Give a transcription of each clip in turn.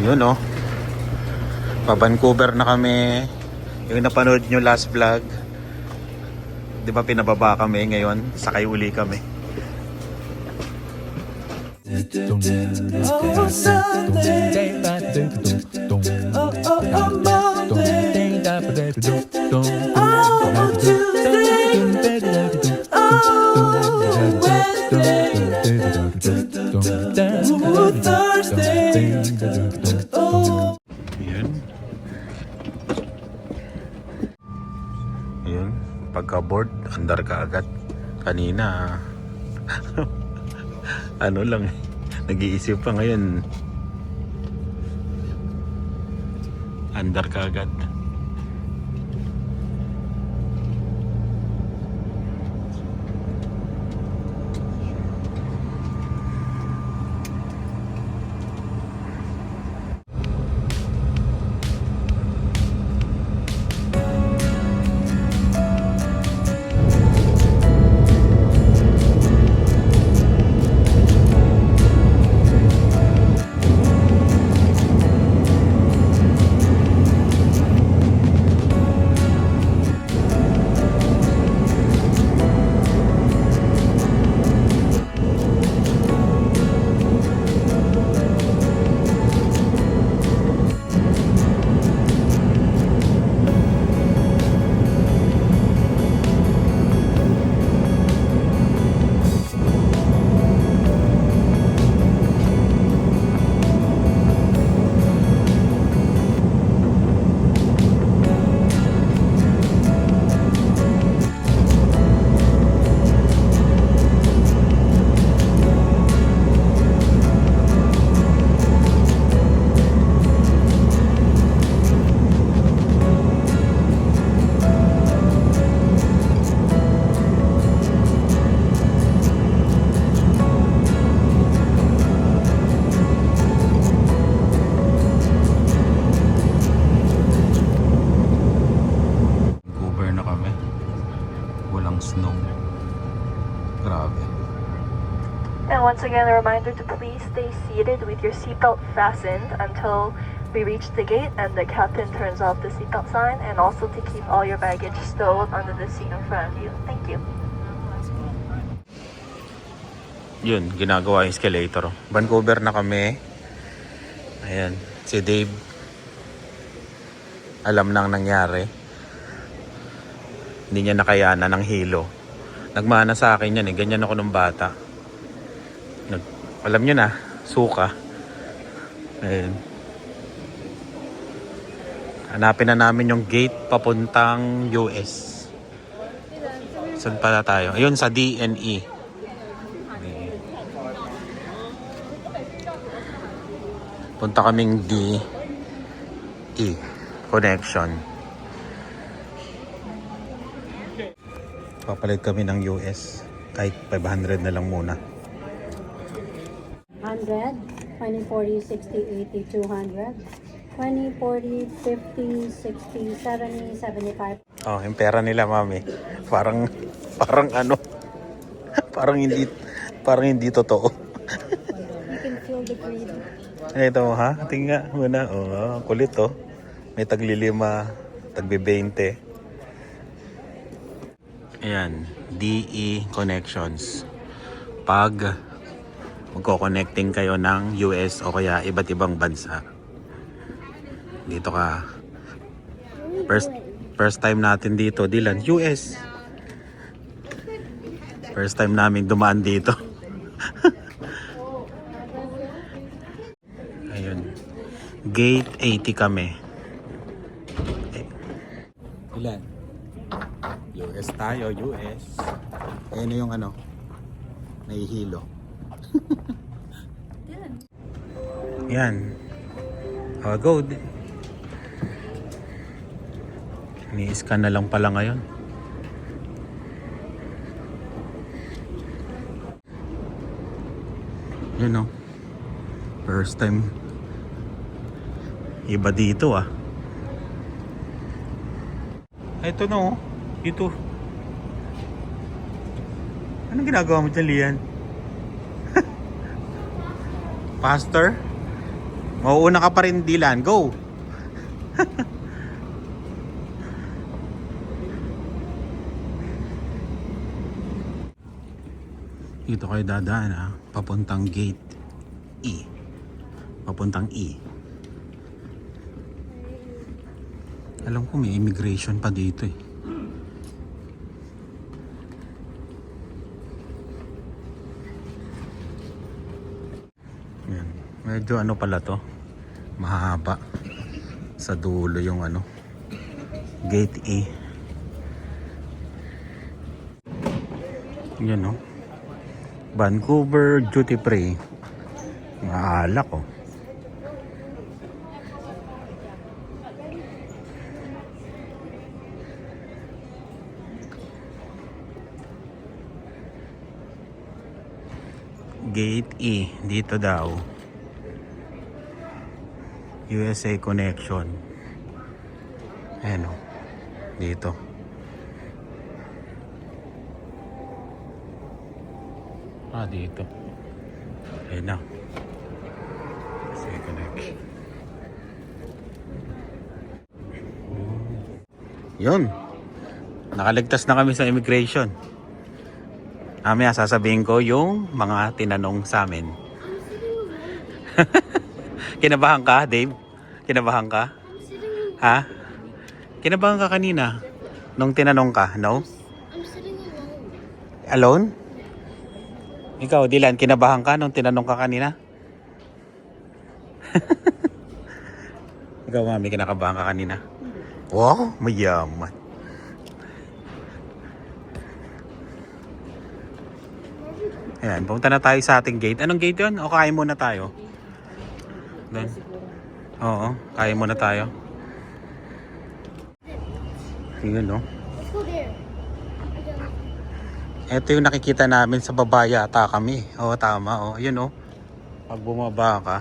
Yun oh. Pa-Vancouver na kami. Yung napanood nyo last vlog. Di ba pinababa kami ngayon? Sakay uli kami. Oh, Sunday. Oh, Monday. Oh, Tuesday. Oh, Wednesday. Ooh, Thursday. Oh. Yun. Yun. Pagka-board, andar ka agad. Kanina, ano lang, nag-iisip pa ngayon. Andar ka agad. Snow. Grabe. And once again, a reminder to please stay seated with your seatbelt fastened until we reach the gate and the captain turns off the seatbelt sign, and also to keep all your baggage stowed under the seat in front of you. Thank you. Yun, ginagawa yung escalator. Vancouver na kami. Ayan, si Dave. Alam nang nangyari. Hindi niya nakayanan ng hilo. Nagmana sa akin yan eh. Ganyan ako nung bata. Alam niyo na, suka. Ayun. Hanapin na namin yung gate papuntang US. Saan pala tayo? Ayun, sa DNE. Punta kaming DE connection. Papalit kami ng US. Kahit 500 na lang muna. 100, 20, 40, 60, 80, 200, 20, 40, 50, 60, 70, 75. Oh, yung pera nila, mami. Parang ano? parang hindi totoo. You can feel the greed. Ito, ha? Tingnan muna. Oh, kulit, oh. May tagli-5, tagbi-20. Ayan, DE Connections. Pag magko-connecting kayo ng US o kaya iba't ibang bansa. Dito ka. First time natin dito, Dylan, US. First time namin dumaan dito. Ayun. Gate 80 kami. Ilan? US tayo, US. Ayan na yung ano, nahihilo. Yan. Go. Ni-scan na lang pala ngayon. Yun o. First time. Iba dito ah. Ito na oh. Ito. Anong ginagawa mo dyan, Lian? Pastor? Mauuna ka pa rin, Dylan. Go! Dito kayo dadaan ha. Papuntang gate E. Papuntang E. Alam ko may immigration pa dito eh. Yan. Medyo ano pala to. Mahaba. Sa dulo yung ano. Gate E. Yan no. Vancouver Duty Free. Maalak oh. Gate E. Dito daw. USA Connection. Ayan o. Dito. Dito. Ayan na. USA Connection. Yun. Nakaligtas na kami sa immigration. Mamaya sasabihin ko yung mga tinanong sa amin. Kinabahan ka, Dave? Kinabahan ka? Ha? Kinabahan ka kanina? Nung tinanong ka, no? Alone? Ikaw, Dylan, kinabahan ka nung tinanong ka kanina? Ikaw, mami, kinakabahan ka kanina? Wow, mayaman. Ayan, pumunta na tayo sa ating gate. Anong gate yun? O kain muna tayo? Doon? Oo, kain muna tayo. Yun, no? Ito yung nakikita namin sa baba yata kami. Oo, tama. Oo, yun, no? Pag bumaba ka.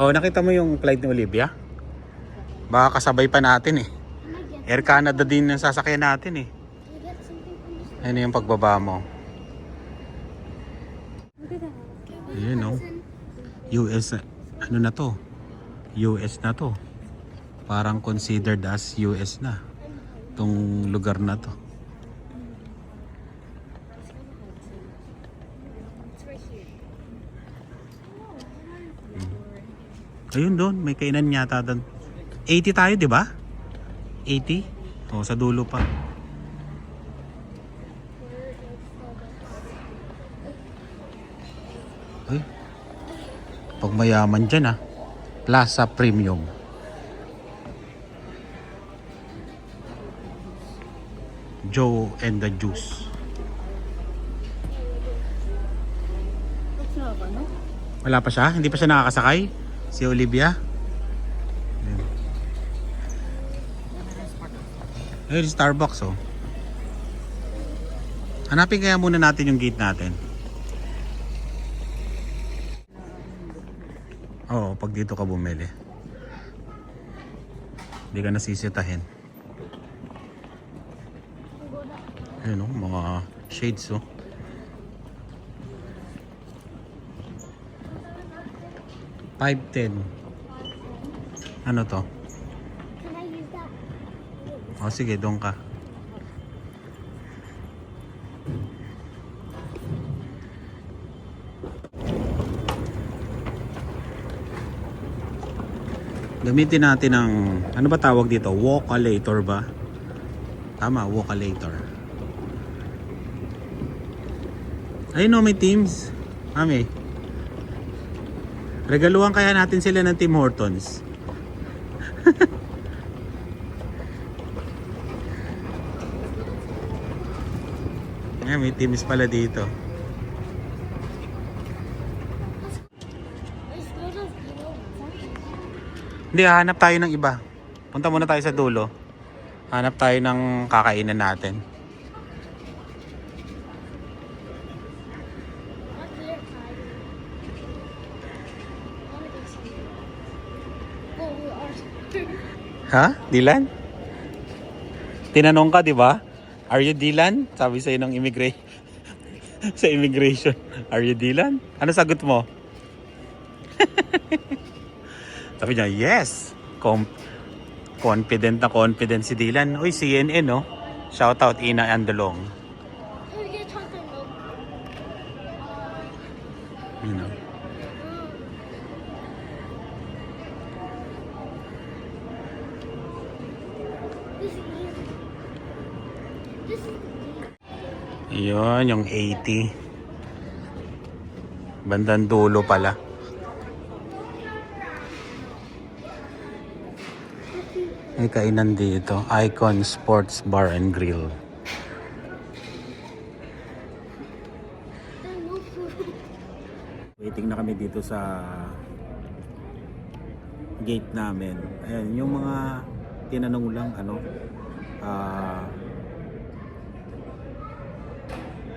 Oo, nakita mo yung flight ni Olivia? Baka kasabay pa natin eh. Air Canada din ang sasakyan natin eh. Ano yung pagbaba mo? Ayan o. US, ano na to? US na to. Parang considered as US na. Itong lugar na to. Ayun doon, may kainan yata doon. 80 tayo, di ba? 80? O, sa dulo pa. Ay, pag mayaman dyan ah. Plaza Premium. Joe and the Juice. Wala pa siya? Hindi pa siya nakakasakay? Si Olivia? Ayun, Starbucks oh. Hanapin kaya muna natin yung gate natin. Oo, pag dito ka bumili. Hindi ka nasisitahin. Ayun o, mga shades o. $5.10. Ano to? O sige, doon ka. Gamitin natin ng, ano ba tawag dito? Walk-a-lator ba? Tama, walk-a-lator. Ayun o, may Teams. Mami. Regaluhan kaya natin sila ng Tim Hortons. Ayan, may Teams pala dito. Hindi, hanap tayo ng iba. Punta muna tayo sa dulo. Hanap tayo ng kakainan natin. Ha? Dylan? Tinanong ka, di ba? Are you Dylan? Sabi sa'yo ng sa immigration. Are you Dylan? Ano sagot mo? Sabi niya, yes! Confident na confident si Dylan. Uy, CNN, no? Shout out Ina Andalong. You know. Yun, yung 80. Bandang dulo pala. May kainan dito. Icon Sports Bar and Grill. Waiting na kami dito sa gate namin. Ayan, yung mga tinanong lang,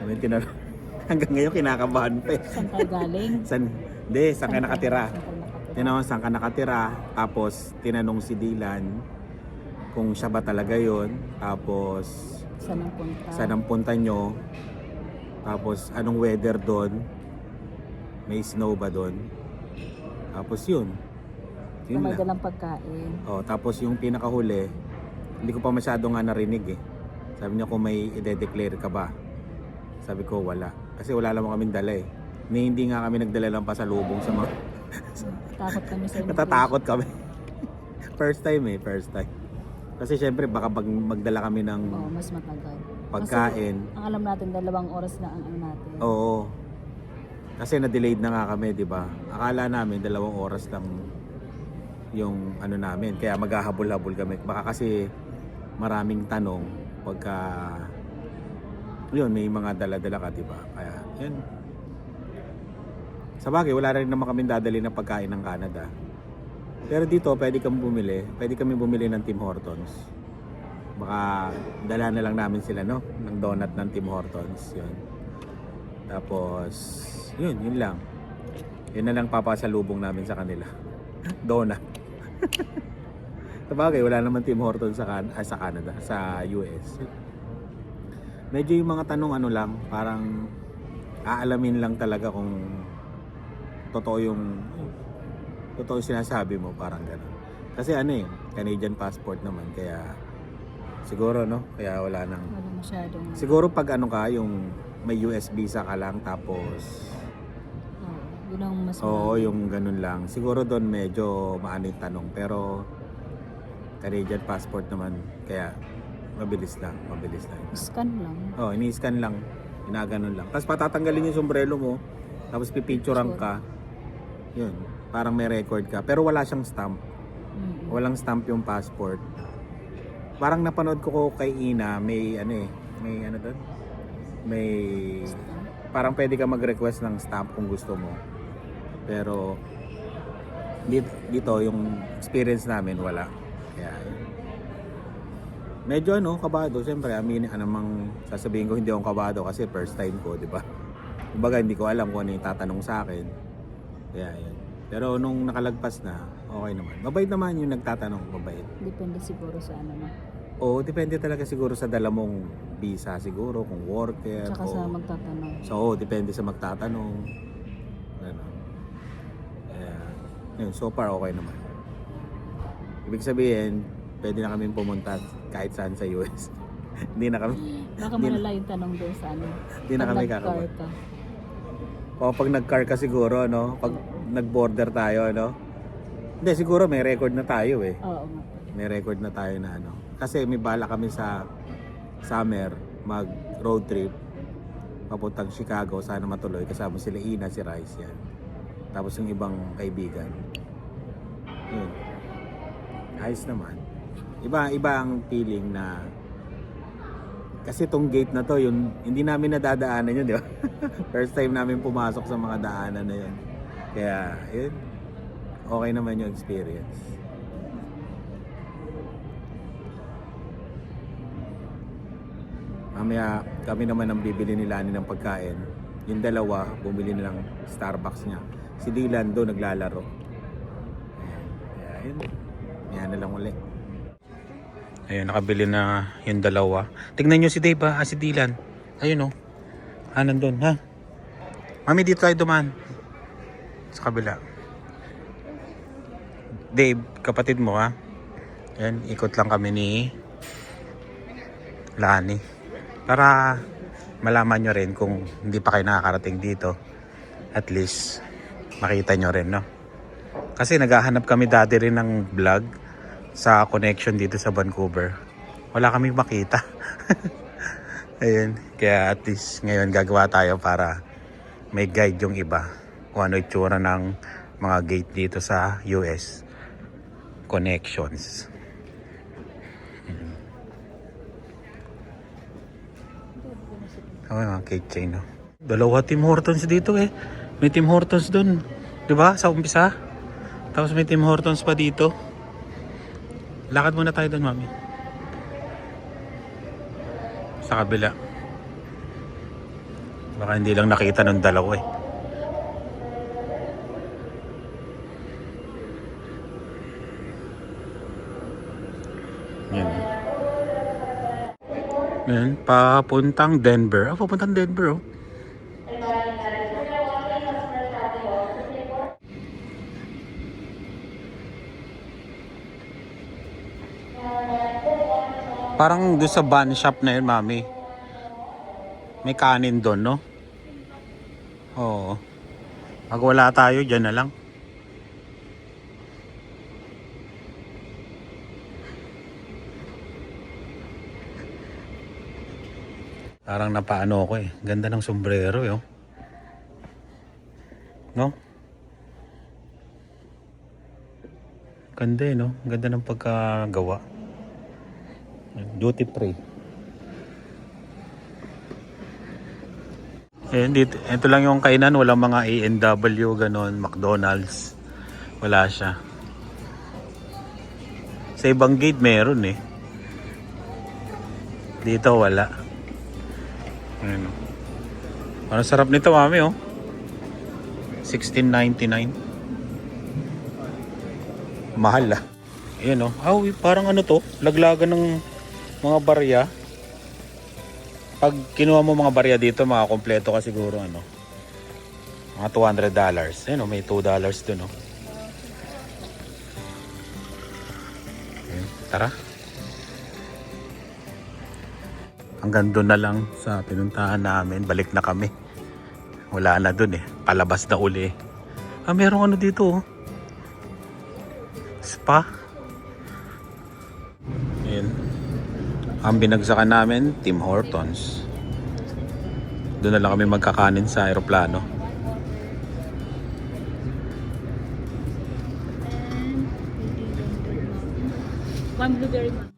may tinanong. Hanggang ngayon kinakabahan pa eh. Saan tayo galing? Saan ka nakatira? Tinanong saan ka nakatira. Tapos tinanong si Dylan kung siya ba talaga yon. Tapos Saan ang punta? saan ang punta nyo. Tapos anong weather doon. May snow ba doon. Tapos yun. Kung may lang. dalang pagkain. Oh, tapos yung pinakahuli, hindi ko pa masyado nga narinig eh. Sabi niya kung may i-declare ka ba. Sabi ko wala. Kasi wala naman kaming dala eh. Hindi nga kami nagdala ng pasalubong sa mga... Takot kami sa Natatakot kami. First time. Kasi syempre baka magdala kami ng Oo, mas matagal. pagkain. Kasi, ang alam natin, 2 oras na ang ano natin. Oo. Kasi na-delayed na nga kami, di ba? Akala namin 2 oras lang yung ano namin. Kaya maghahabol-habol kami. Baka kasi maraming tanong pagka yun, may mga dala-dala ka, di ba? Kaya, yun. Sa bagay, wala rin naman kami dadali na pagkain ng Canada. Pero dito, pwede kami bumili ng Tim Hortons. Baka dala na lang namin sila, no? Ng donut ng Tim Hortons. Yun. Tapos, yun lang. Yun na lang papasalubong namin sa kanila. Donut. Sa bagay, wala naman Tim Hortons sa Canada, sa US. Medyo yung mga tanong lang, parang aalamin lang talaga kung totoo yung sinasabi mo, parang gano'n. Kasi Canadian passport naman, kaya siguro kaya wala nang... Wala masyadong... Siguro pag yung may US visa ka lang tapos... yun ang mas... Oo, yung ganun lang. Siguro doon medyo maano yung tanong, pero Canadian passport naman, kaya mabilis lang. Scan lang. Ini-scan lang. Ginaganon lang. Tapos patatanggalin yung sombrero mo. Tapos pipicturean ka. Yun. Parang may record ka. Pero wala siyang stamp. Walang stamp yung passport. Parang napanood ko kay Ina, may doon? May... Parang pwede ka mag-request ng stamp kung gusto mo. Pero dito yung experience namin wala. Kaya medyo kabado. Siyempre, namang sasabihin ko hindi akong kabado kasi first time ko, di ba? Kumbaga, hindi ko alam kung ano yung tatanong sa akin. Kaya yun. Pero nung nakalagpas na, okay naman. Mabait naman yung nagtatanong, mabait. Depende siguro sa no? Oo, depende talaga siguro sa dala mong visa siguro, kung worker. Tsaka sa magtatanong. So, depende sa magtatanong. Ano. Kaya, yun, so far okay naman. Ibig sabihin, pwede na kami pumunta kahit saan sa US. Hindi na kami. Baka malala yung tanong doon sa Hindi na kami nag-car kakabahan. ka. O pag nag-car ka siguro, pag nag-border tayo, Hindi, siguro may record na tayo eh. Oo nga. May record na tayo na Kasi may bala kami sa summer, mag road trip. Papuntang Chicago, sana matuloy. Kasama sila Ina, si Rice yan. Tapos yung ibang kaibigan. Yun. Ayos naman. Iba ang feeling na kasi tong gate na to, yun, hindi namin nadadaanan yun, di ba? First time namin pumasok sa mga daanan na yun. Kaya, yun, okay naman yung experience. Mamaya, kami naman ang bibili nila ng pagkain. Yung dalawa, bumili nilang Starbucks niya. Si Dylan doon naglalaro. Kaya, yun. Yan na lang ulit. Ayun, nakabili na yung dalawa. Tingnan nyo si Dave si Dylan. Ayun nandun, ha? Mami, dito tayo duman. Sa kabila. Dave, kapatid mo ha. Yan, ikot lang kami ni Lani. Para malaman nyo rin kung hindi pa kayo nakakarating dito. At least, makita nyo rin, no? Kasi naghahanap kami dati rin ng vlog sa connection dito sa Vancouver. Wala kaming makita. Ayun, kaya at least ngayon gagawa tayo para may guide yung iba kung ano itsura ng mga gate dito sa US connections. Oh, mga keychain, no? Dalawa Tim Hortons dito eh. May Tim Hortons dun, 'di ba? Sa umpisa. Tapos may Tim Hortons pa dito. Lakad muna tayo dun, mami. Sa kabila. Baka hindi lang nakita ng dalawa eh. Yan. Yan, papuntang Denver. Ah, papuntang Denver, oh. Parang doon sa bun shop na yun, mami. May kanin doon, no? Oo. Pag wala tayo, dyan na lang. Parang napaano ko eh. Ganda ng sombrero, eh. Oh. No? Ganda eh, no? Ganda ng pagkagawa. Duty free. Ayan, dito, ito lang yung kainan. Walang mga A&W, ganon, McDonald's. Wala siya. Sa ibang gate meron eh. Dito wala. Ayan. Ang sarap nito, mami, oh. $16.99. Mahal ah. Ayan, oh. Oh, parang ano to? Laglagan ng mga barya. Pag kinuha mo mga barya dito, makakompleto ka siguro ano. Mga $200. Ayan, oh, may $2 dun, oh. Ayan, tara. Hanggang doon na lang sa pinuntahan namin. Balik na kami. Wala na dun eh. Palabas na uli. Ah, merong ano dito, oh. Spa. Ayan. Ang binagsakan namin, Tim Hortons. Doon na lang kami magkakanin sa aeroplano. One blueberry, ma'am.